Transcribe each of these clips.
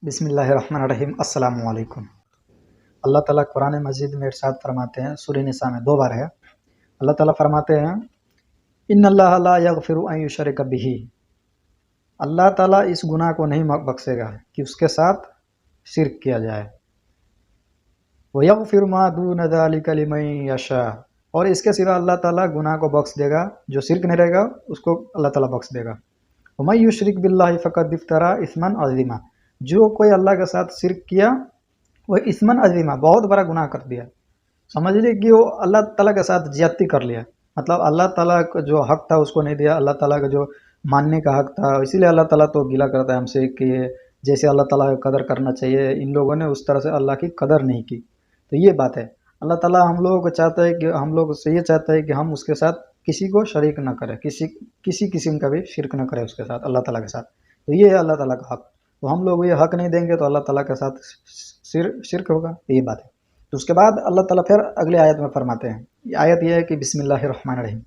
بسم اللہ الرحمن الرحیم۔ السلام علیکم۔ اللہ تعالیٰ قرآن مجید میں ارشاد فرماتے ہیں، سورہ نساء میں 2 بار ہے۔ اللہ تعالیٰ فرماتے ہیں ان اللہ لا یغفر ان یشرک بہ، اللہ تعالیٰ اس گناہ کو نہیں بخشے گا کہ اس کے ساتھ شرک کیا جائے۔ وَيَغْفِرُ مَا دُونَ ذَلِكَ لِمَن یشاء، اور اس کے سوا اللہ تعالیٰ گناہ کو بخش دے گا، جو شرک نہیں رہے گا اس کو اللہ تعالیٰ بخش دے گا۔ وَمَن یشرک بِاللَّهِ فَقَدِ افْتَرَىٰ اِثْمًا عَظِیمًا، جو کوئی اللہ کے ساتھ شرک کیا وہ اثمن عظیمہ، بہت بڑا گناہ کر دیا۔ سمجھ لیے کہ وہ اللہ تعالیٰ کے ساتھ زیادتی کر لیا، مطلب اللہ تعالیٰ کا جو حق تھا اس کو نہیں دیا، اللہ تعالیٰ کا جو ماننے کا حق تھا، اسی لیے اللہ تعالیٰ تو گلہ کرتا ہے ہم سے کہ جیسے اللہ تعالیٰ کی قدر کرنا چاہیے، ان لوگوں نے اس طرح سے اللہ کی قدر نہیں کی۔ تو یہ بات ہے، اللہ تعالیٰ ہم لوگوں کو چاہتا ہے کہ ہم لوگ سے یہ چاہتا ہے کہ ہم اس کے ساتھ کسی کو شریک نہ کریں، کسی قسم کا بھی شرک نہ کریں اس کے ساتھ، اللہ تعالیٰ کے ساتھ۔ تو یہ ہے اللہ تعالیٰ کا حق، تو ہم لوگ یہ حق نہیں دیں گے تو اللہ تعالیٰ کے ساتھ شرک ہوگا، یہی بات ہے۔ تو اس کے بعد اللہ تعالیٰ پھر اگلے آیت میں فرماتے ہیں، یہ آیت یہ ہے کہ بسم اللہ الرحمن الرحیم،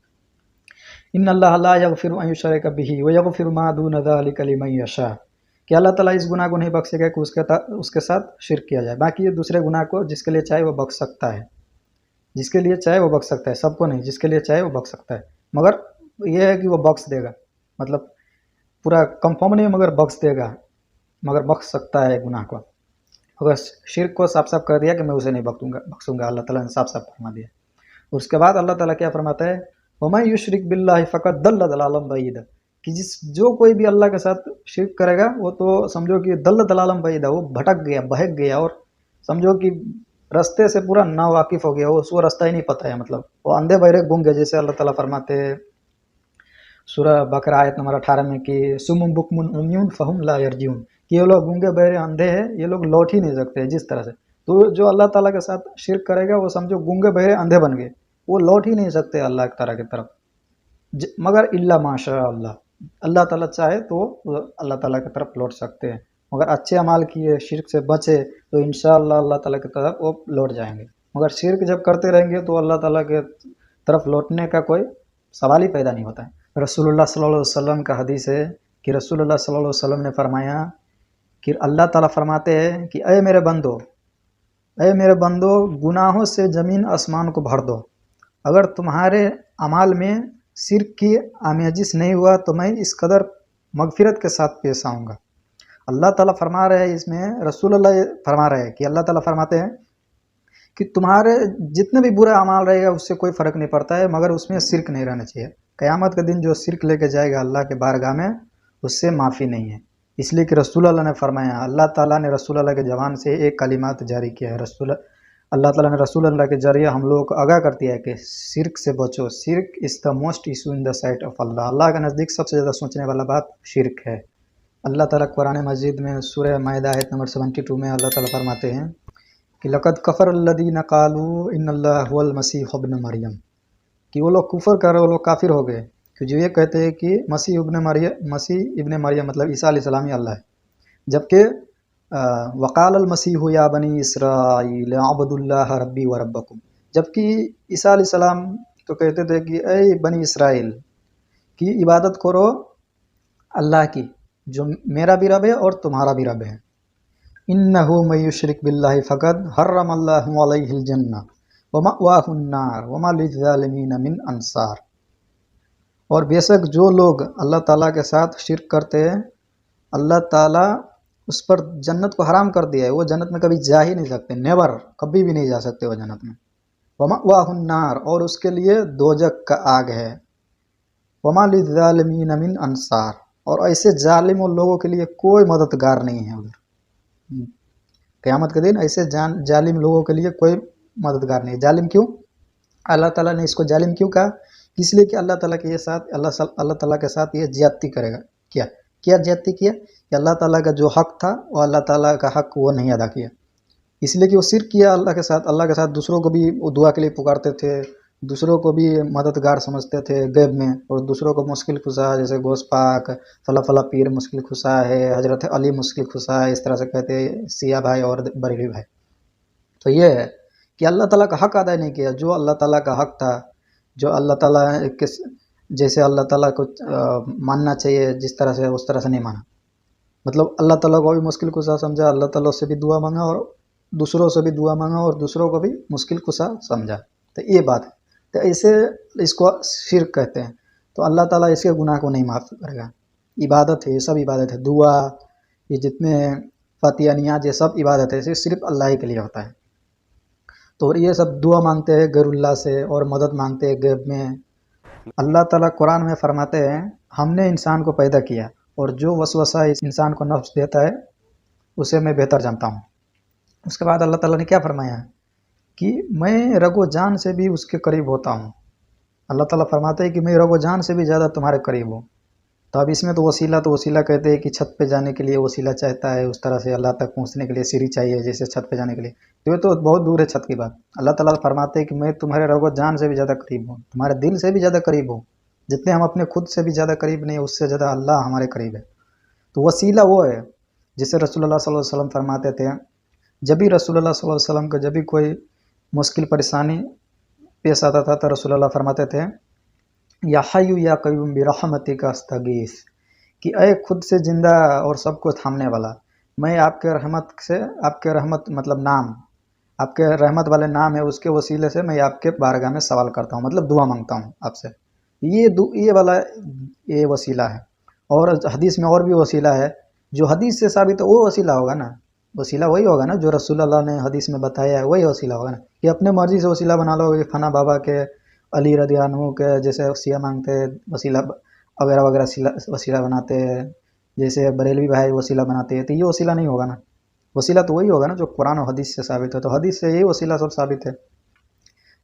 ان اللہ لا یغفر ان یشرک بہ ویغفر ما دون ذلک لمن یشاء، کہ اللہ تعالیٰ اس گناہ کو نہیں بخشے گا کہ اس کے ساتھ شرک کیا جائے، باقی یہ دوسرے گناہ کو جس کے لیے چاہے وہ بخش سکتا ہے، جس کے لیے چاہے وہ بخش سکتا ہے، سب کو نہیں، جس کے لیے چاہے وہ بخش سکتا ہے، مگر یہ ہے کہ وہ بخش دے گا، مطلب پورا کنفرم نہیں مگر بخش دے گا، مگر بخش سکتا ہے گناہ کو۔ اگر شرک کو صاف صاف کر دیا کہ میں اسے نہیں بخشوں گا، اللہ تعالیٰ نے صاف صاف فرما دیا۔ اس کے بعد اللہ تعالیٰ کیا فرماتا ہے، وَمَن یُشْرِکْ بِاللَّهِ فَقَدْ ضَلَّ ضَلَالًا بَعِیدًا، کہ جو کوئی بھی اللہ کے ساتھ شرک کرے گا وہ تو سمجھو کہ ضَلَّ ضَلَالًا بَعِیدًا، وہ بھٹک گیا، بہک گیا، اور سمجھو کہ رستے سے پورا ناواقف ہو گیا، اس کو رستہ ہی نہیں پتہ ہے، مطلب وہ اندھے بہرے گم گئے، جیسے اللہ تعالیٰ فرماتے ہیں سورہ بقرہ آیت نمبر 18 میں کہ سُمٌّ بُکْمٌ عُمْیٌ فَہُمْ لَا یَرْجِعُونَ، کہ یہ لوگ گونگے بہرے اندھے ہیں، یہ لوگ لوٹ ہی نہیں سکتے جس طرح سے۔ تو جو اللہ تعالیٰ کے ساتھ شرک کرے گا وہ سمجھو گونگے بہرے اندھے بن گئے، وہ لوٹ ہی نہیں سکتے اللہ تعالیٰ کی طرف، مگر الا ماشاء اللہ، اللہ تعالیٰ چاہے تو اللہ تعالیٰ کی طرف لوٹ سکتے ہیں، مگر اچھے اعمال کیے، شرک سے بچے تو انشاءاللہ اللہ تعالیٰ کی طرف وہ لوٹ جائیں گے، مگر شرک جب کرتے رہیں گے تو اللہ تعالیٰ کے طرف لوٹنے کا کوئی سوال ہی پیدا نہیں ہوتا ہے۔ رسول اللہ صلی اللہ علیہ وسلم کا حدیث ہے کہ رسول اللہ صلی اللہ علیہ وسلم نے فرمایا کہ اللہ تعالیٰ فرماتے ہیں کہ اے میرے بندو گناہوں سے زمین آسمان کو بھر دو، اگر تمہارے اعمال میں شرک کی آمیزش نہیں ہوا تو میں اس قدر مغفرت کے ساتھ پیش آؤں گا۔ اللہ تعالیٰ فرما رہے ہیں، اس میں رسول اللہ فرما رہے ہیں کہ اللہ تعالیٰ فرماتے ہیں کہ تمہارے جتنے بھی برے اعمال رہے گا اس سے کوئی فرق نہیں پڑتا ہے، مگر اس میں شرک نہیں رہنا چاہیے۔ قیامت کے دن جو شرک لے کے جائے گا اللہ کے بارگاہ میں اس سے معافی نہیں ہے، اس لیے کہ رسول اللہ نے فرمایا، اللہ تعالیٰ نے رسول اللہ کے زبان سے ایک کلمات جاری کیا ہے، اللہ تعالیٰ نے رسول اللہ کے ذریعے ہم لوگوں کو آگاہ کر دیا ہے کہ شرک سے بچو، شرک is the most issue in the sight of Allah, Allah کے نزدیک سب سے زیادہ سوچنے والا بات شرک ہے۔ اللہ تعالیٰ قرآن مجید میں سورہ مائدہ آیت نمبر 72 میں اللہ تعالیٰ فرماتے ہیں کہ لقد کفر الذین قالوا ان اللہ هو المسیح ابن مریم، کہ وہ لوگ کفر کر رہے، وہ لوگ کافر ہو گئے کہ جو یہ کہتے ہیں کہ مسیح ابن مریم مطلب عیسیٰ علیہ السلام ہی اللہ ہے، جبکہ وقال المسیح یا بنی اسرائیل اعبدوا اللہ ربی و ربکم، جبکہ عیسیٰ علیہ السلام تو کہتے تھے کہ اے بنی اسرائیل کی عبادت کرو اللہ کی، جو میرا بھی رب ہے اور تمہارا بھی رب ہے۔ انہ من یشرک باللہ فقد حرم اللہ علیہ الجنہ ومأواہ النار وما للظالمین من انصار، اور بے شک جو لوگ اللہ تعالیٰ کے ساتھ شرک کرتے ہیں اللہ تعالیٰ اس پر جنت کو حرام کر دیا ہے، وہ جنت میں کبھی جا ہی نہیں سکتے، نیور، کبھی بھی نہیں جا سکتے وہ جنت میں۔ ومأواہ النار، اور اس کے لیے دوزخ کا آگ ہے۔ وما للظالمین من انصار، اور ایسے ظالم لوگوں کے لیے کوئی مددگار نہیں ہے ادھر، قیامت کے دن ایسے ظالم لوگوں کے لیے کوئی مددگار نہیں ہے۔ ظالم کیوں؟ اللہ تعالیٰ نے اس کو ظالم کیوں کہا؟ اس لیے کہ اللہ تعالیٰ کے ساتھ اللہ تعالیٰ کے ساتھ یہ زیادتی کرے گا۔ کیا زیادتی کیا؟ کہ اللہ تعالیٰ کا جو حق تھا وہ اللہ تعالیٰ کا حق وہ نہیں ادا کیا، اس لیے کہ وہ شرک کیا اللہ کے ساتھ دوسروں کو بھی وہ دعا کے لیے پکارتے تھے، دوسروں کو بھی مددگار سمجھتے تھے غیب میں، اور دوسروں کو مشکل کشا، جیسے گوشت پاک فلا پیر مشکل کشا ہے، حضرت علی مشکل کشا ہے، اس طرح سے کہتے سیاہ بھائی اور بریلوی بھائی۔ تو یہ ہے کہ اللہ تعالیٰ کا حق ادا نہیں کیا، جو اللہ تعالیٰ کا حق تھا، جو اللہ تعالیٰ جیسے اللہ تعالیٰ کو ماننا چاہیے جس طرح سے، اس طرح سے نہیں مانا۔ مطلب اللہ تعالیٰ کو بھی مشکل کشا سمجھا، اللہ تعالیٰ سے بھی دعا مانگا اور دوسروں سے بھی دعا مانگا اور دوسروں کو بھی مشکل کشا سمجھا، تو یہ بات ہے۔ تو ایسے اس کو شرک کہتے ہیں، تو اللہ تعالیٰ اس کے گناہ کو نہیں معاف کرے گا۔ عبادت ہے، یہ سب عبادت ہے، دعا، یہ جتنے فاتحہ نیاز، یہ سب عبادت ہے، یہ صرف اللہ ہی کے لیے ہوتا ہے۔ تو یہ سب دعا مانگتے ہیں غیر اللہ سے اور مدد مانگتے ہیں غیب میں۔ اللہ تعالیٰ قرآن میں فرماتے ہیں ہم نے انسان کو پیدا کیا اور جو وسوسہ اس انسان کو نفس دیتا ہے اسے میں بہتر جانتا ہوں۔ اس کے بعد اللہ تعالیٰ نے کیا فرمایا کہ میں رگ و جان سے بھی اس کے قریب ہوتا ہوں۔ اللہ تعالیٰ فرماتے ہیں کہ میں رگ و جان سے بھی زیادہ تمہارے قریب ہوں۔ تو اب اس میں تو وسیلہ کہتے ہیں کہ چھت پہ جانے کے لیے وسیلہ چاہتا ہے، اس طرح سے اللہ تک پہنچنے کے لیے سیڑھی چاہیے جیسے چھت پہ جانے کے لیے، تو یہ تو بہت دور ہے چھت کی بات۔ اللہ تعالیٰ فرماتے ہیں کہ میں تمہارے رگ و جان سے بھی زیادہ قریب ہوں، تمہارے دل سے بھی زیادہ قریب ہوں، جتنے ہم اپنے خود سے بھی زیادہ قریب نہیں، اس سے زیادہ اللہ ہمارے قریب ہے۔ تو وسیلہ وہ ہے جسے رسول اللہ صلی اللہ علیہ وسلم فرماتے تھے، جب بھی رسول اللہ صلی اللہ علیہ وسلم کو جب بھی کوئی مشکل پریشانی پیش آتا تھا تو رسول اللہ فرماتے تھے یا حی یا قیوم برحمتک استغیث، کہ اے خود سے زندہ اور سب کو تھامنے والا، میں آپ کے رحمت سے، آپ کے رحمت مطلب نام، آپ کے رحمت والے نام ہے، اس کے وسیلے سے میں آپ کے بارگاہ میں سوال کرتا ہوں، مطلب دعا مانگتا ہوں آپ سے۔ یہ والا یہ وسیلہ ہے۔ اور حدیث میں اور بھی وسیلہ ہے جو حدیث سے ثابت ہے، وہ وسیلہ ہوگا نا، وسیلہ وہی ہوگا نا جو رسول اللہ نے حدیث میں بتایا ہے، وہی وسیلہ ہوگا نا، کہ اپنے مرضی سے وسیلہ بنا لو، کہ فنا بابا کے، علی رضی اللہ عنہ کے، جیسے سیاہ مانگتے وسیلہ وغیرہ وغیرہ وسیلہ بناتے ہیں، جیسے بریلوی بھائی وسیلہ بناتے ہیں، تو یہ وسیلہ نہیں ہوگا نا۔ وسیلہ تو وہی ہوگا نا جو قرآن و حدیث سے ثابت ہے، تو حدیث سے یہی وسیلہ سب ثابت ہے،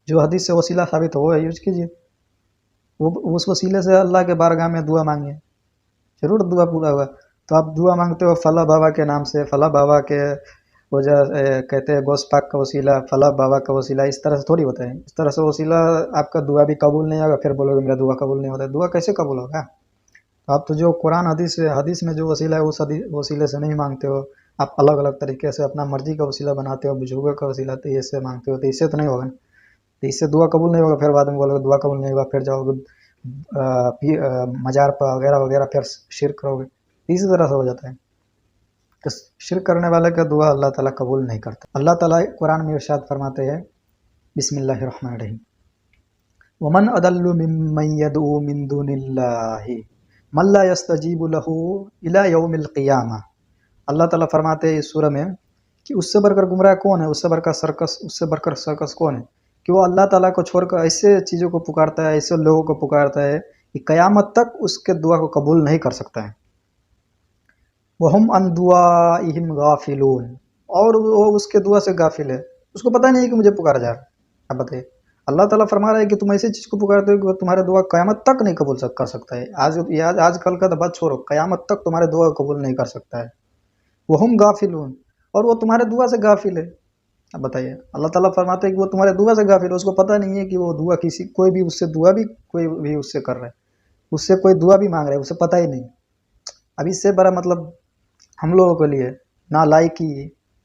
جو حدیث سے وسیلہ ثابت ہو وہ یوز کیجیے، وہ اس وسیلے سے اللہ کے بارگاہ میں دعا مانگیے، ضرور دعا پورا ہوگا۔ تو آپ دعا مانگتے ہو فلاں بابا کے نام سے، فلاں بابا کے وجہ کہتے ہیں گوس پاک کا وسیلہ، فلاں بابا کا وسیلہ، اس طرح سے تھوڑی ہوتا ہے، اس طرح سے وسیلہ آپ کا دعا بھی قبول نہیں ہوگا، پھر بولو گے میرا دعا قبول نہیں ہوتا ہے، دعا کیسے قبول ہوگا؟ آپ تو جو قرآن حدیث میں جو وسیلہ ہے اس وسیلے سے نہیں مانگتے ہو، آپ الگ الگ طریقے سے اپنا مرضی کا وسیلہ بناتے ہو، بزرگوں کا وسیلہ تو اس سے مانگتے ہو، تو اس سے تو نہیں ہوگا نا، تو اس سے دعا قبول نہیں ہوگا، پھر بعد میں بولو گے دعا قبول نہیں ہوگا، پھر جاؤ گے مزار پر وغیرہ وغیرہ، پھر شرک کرو گے، اسی طرح سے ہو جاتا ہے۔ تو شرک کرنے والے کا دعا اللہ تعالیٰ قبول نہیں کرتا۔ اللہ تعالیٰ قرآن میں ارشاد فرماتے ہیں بسم اللہ الرحمن الرحیم ومن اضل ممن يدعو من دون اللہ من لا يستجیب له الى یوم القیامہ۔ اللہ تعالیٰ فرماتے ہیں اس سورہ میں کہ اس سے بڑھ کر گمراہ کون ہے، اس سے بڑھ کر سرکس کون ہے، کہ وہ اللہ تعالیٰ کو چھوڑ کر ایسے چیزوں کو پکارتا ہے، ایسے لوگوں کو پکارتا ہے کہ قیامت تک اس کے دعا کو قبول نہیں کر سکتا ہے۔ وَهُمْ عَنْ دُعَائِهِمْ غَافِلُونَ، اور وہ اس کے دعا سے غافل ہے، اس کو پتہ نہیں ہے کہ مجھے پکارا جا رہا ہے۔ اب بتائیے، اللہ تعالیٰ فرما رہا ہے کہ تم ایسی چیز کو پکارتے ہو کہ وہ تمہارے دعا قیامت تک نہیں قبول کر سکتا ہے۔ آج کل کا تو بات چھوڑو، قیامت تک تمہارے دعا قبول نہیں کر سکتا ہے۔ وَهُمْ غَافِلُونَ، اور وہ تمہارے دعا سے غافل ہے۔ اب بتائیے، اللہ تعالیٰ فرماتے ہیں کہ وہ تمہارے دعا سے غافل ہے، اس کو پتہ نہیں ہے کہ وہ دعا کوئی بھی اس سے دعا بھی کوئی بھی اس سے کر رہا ہے، اس سے کوئی دعا بھی مانگ رہا ہے، اسے پتہ ہی نہیں۔ اب اس سے بڑا مطلب ہم لوگوں کے لیے نالائکی،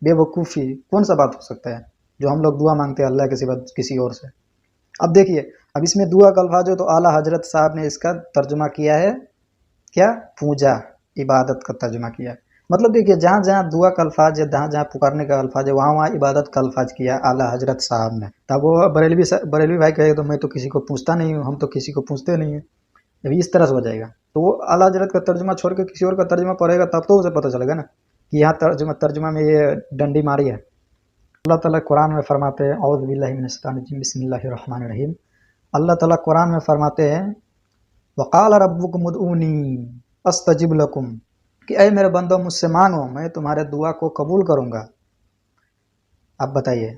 بے وقوفی کون سا بات ہو سکتا ہے جو ہم لوگ دعا مانگتے ہیں اللہ کے سوا کسی اور سے۔ اب دیکھیے، اب اس میں دعا کا الفاظ ہے تو اعلیٰ حضرت صاحب نے اس کا ترجمہ کیا ہے کیا؟ پوجا، عبادت کا ترجمہ کیا ہے۔ مطلب دیکھیے، جہاں جہاں دعا کا الفاظ ہے، جہاں جہاں پکارنے کا الفاظ ہے، وہاں وہاں عبادت کا الفاظ کیا ہے اعلیٰ حضرت صاحب نے۔ تب وہ بریلوی بھائی کہے تو میں تو کسی کو پوچھتا نہیں ہوں، ہم تو کسی کو پوچھتے نہیں ہیں، ابھی اس طرح سے ہو جائے گا، تو وہ اعلیٰ حضرت کا ترجمہ چھوڑ کے کسی اور کا ترجمہ پڑھے گا تب تو اسے پتہ چلے گا نا کہ یہاں ترجمہ میں یہ ڈنڈی ماری ہے۔ اللہ تعالیٰ قرآن میں فرماتے ہیں اعوذ باللہ من الشیطان الرجیم بسم اللہ الرحمن الرحیم۔ اللہ تعالیٰ قرآن میں فرماتے ہیں وقال ربکم ادعونی استجب لکم، کہ اے میرے بندو مجھ سے مانگو، میں تمہارے دعا کو قبول کروں گا۔ اب بتائیے،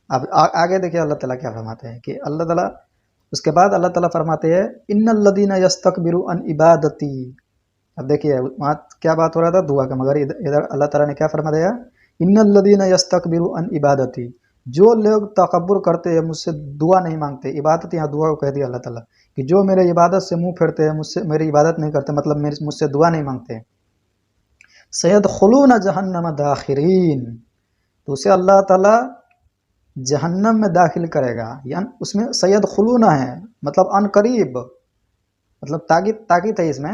اب آگے دیکھیے اللہ تعالیٰ کیا فرماتے ہیں کہ اللہ تعالیٰ اس کے بعد اللہ تعالیٰ فرماتے ہیں ان الذین یستکبرون عن عبادتی۔ اب دیکھیے وہاں کیا بات ہو رہا تھا دعا کا، مگر ادھر اللہ تعالیٰ نے کیا فرما دیا، ان الذین یستکبرون عن عبادتی، جو لوگ تکبر کرتے ہیں، مجھ سے دعا نہیں مانگتے، عبادت یہاں دعا کو کہہ دیا اللہ تعالیٰ کہ جو میرے عبادت سے منہ پھیرتے ہیں، میری عبادت نہیں کرتے، مطلب مجھ سے دعا نہیں مانگتے، سیدخلون جہنم داخرین، تو اسے اللہ تعالیٰ جہنم میں داخل کرے گا، یعنی اس میں سیدخلون ہے مطلب ان قریب، مطلب تاکید ہے اس میں